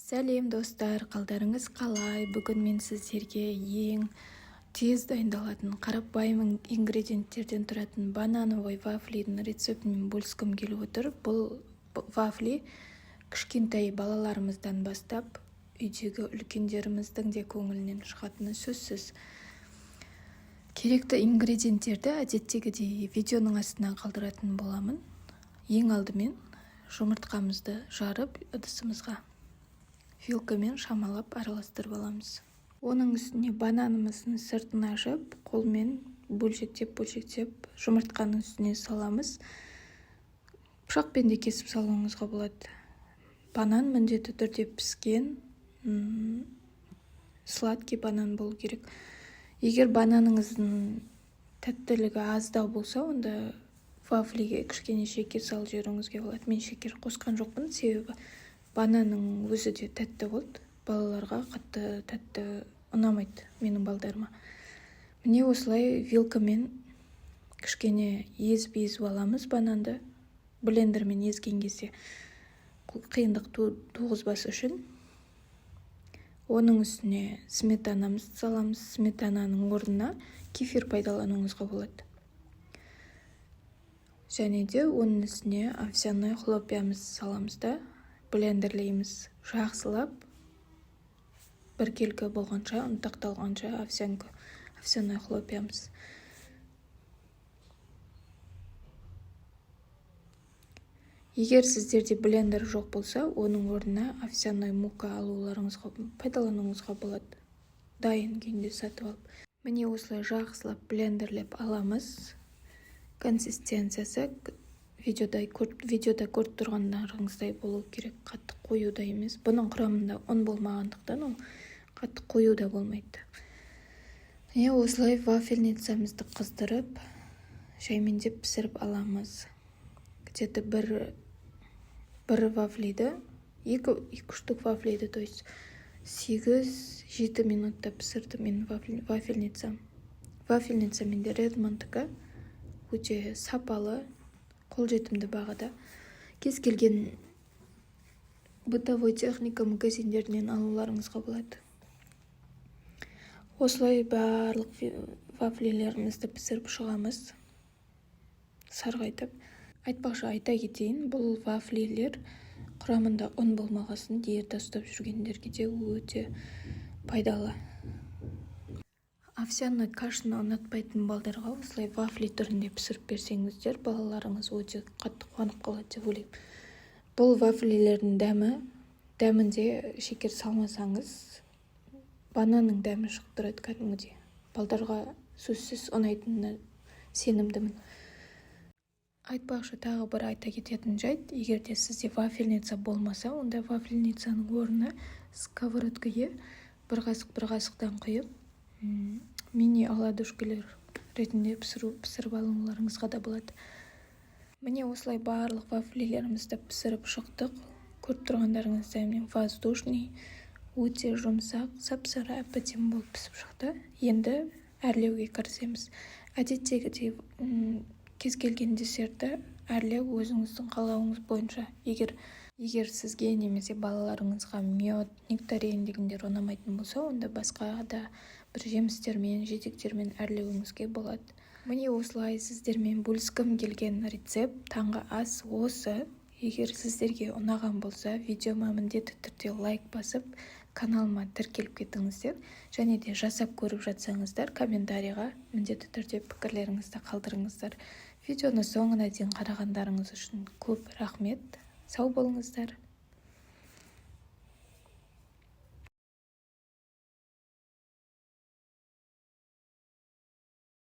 Сәлем достар, қалдарыңыз қалай? Бүгін мен сіздерге ең тез дайындалатын қарапайым ингредиенттерден тұратын банановый вафлидің рецептімен бөліскім келіп отыр. Бұл вафли кішкентай балаларымыздан бастап үйдегі үлкендеріміздің де көңілінен шығатыны сөзсіз. Керекті ингредиенттерді әдеттегідей видеоның астына қалдыратын боламын. Ең алдымен жұмыртқамызды жарып ыдысымызға вилкамен шамалап араластырып аламыз. Оның үстіне бананымыздың сыртын ашып, қолмен бөлшектеп жұмыртқаның үстіне саламыз. Пышақпен де кесіп салуыңызға болады. Банан міндетті түрде піскен, сладкий банан болу керек. Егер бананыңыздың тәттілігі аздау болса, онда вафлиге кішкене шекер салып жіберуіңізге болады. Мен шекер қосқан жоқпын, себебі бананның өзі де тәтті болды. Балаларға қатты тәтті ұнамайды, менің балдарыма. Міне осылай вилкамен кішкене езіп аламыз бананды. Блендермен езген кезде қиындық туғызбас үшін. Оның үстіне сметанамызды саламыз. Сметананың орнына кефир пайдалануыңызға болады. Және де оның үстіне овсяной хлопьямызды саламыз да блендерлейміз. Жақсылап біркелкі болғанша, ұнтақталғанша овсяной хлопьямыз. Егер сіздерде блендер жоқ болса, оның орнына овсяной мука пайдалануыңызға болады. Дайын күйінде сатып алып. Міне осылай жақсылап блендерлеп аламыз. Консистенциясы видеода көріп тұрғандарыңыздай болу керек. Қатты қою да емес. Бұның құрамында ұн болмағандықтан ол қатты қою да болмайды. Осылай вафельницамызды қыздырып, жаймендеп пісіріп аламыз. Где-то бір вафлиді, екі штук вафлиді, то есть 8-7 минутта пісірді мен вафельницам. Вафельница менде Редмондтікі өте сапалы, қолжетімді бағада. Кез келген бытовой техника магазиндерінен алуларыңызға болады. Осылай барлық вафлилерімізді пісіріп шығамыз. Сарғайтып. Айтпақшы, айта кетейін, бұл вафлилер құрамында ұн болмағасын диета ұстап жүргендерге де өте пайдалы. Овсяной кашаны ұнатпайтын балдарға осылай вафли түрінде пісіріп берсеңіздер, балаларыңыз өте қатты қуанып қалады деп ойлаймын. Бұл вафлилердің дәмінде шекер салмасаңыз, бананның дәмі шығып тұрады кәдімгідей. Балдарға сөзсіз ұнайтынына сенімдімін. Айтпақшы, тағы бір айта кететін жайт, егер де сізде вафельница болмаса, онда вафельницаның орнына сковородкаға бір қасықтан құйып, мини оладушкілер ретінде пісіріп алуларыңызға да болады. Міне осылай барлық вафлилерімізді пісіріп шықтық. Көріп тұрғандарыңыздай мен воздушный, өте жұмсақ, сап-сары әп-әдемі болып пісіп шықты. Енді әрлеуге кірісеміз. Әдеттегідей кез келген десертті әрлеу өзіңіздің қалауыңыз бойынша. Егер сізге немесе балаларыңызға мед, нектарин дегендер ұнамайтын болса, онда басқа да бір жемістермен, жидектермен әрлеуіңізге болады. Міне осылай сіздермен бөліскім келген рецепт таңғы ас осы. Егер сіздерге ұнаған болса, видеома міндетті түрде лайк басып, каналыма тіркеліп кетіңіздер. Және де жасап көріп жатсаңыздар, комментарийға міндетті түрде пікірлеріңізді қалдырыңыздар. Видеоны соңына дейін қарағандарыңыз үшін көп рахмет. Сау болыңыздар.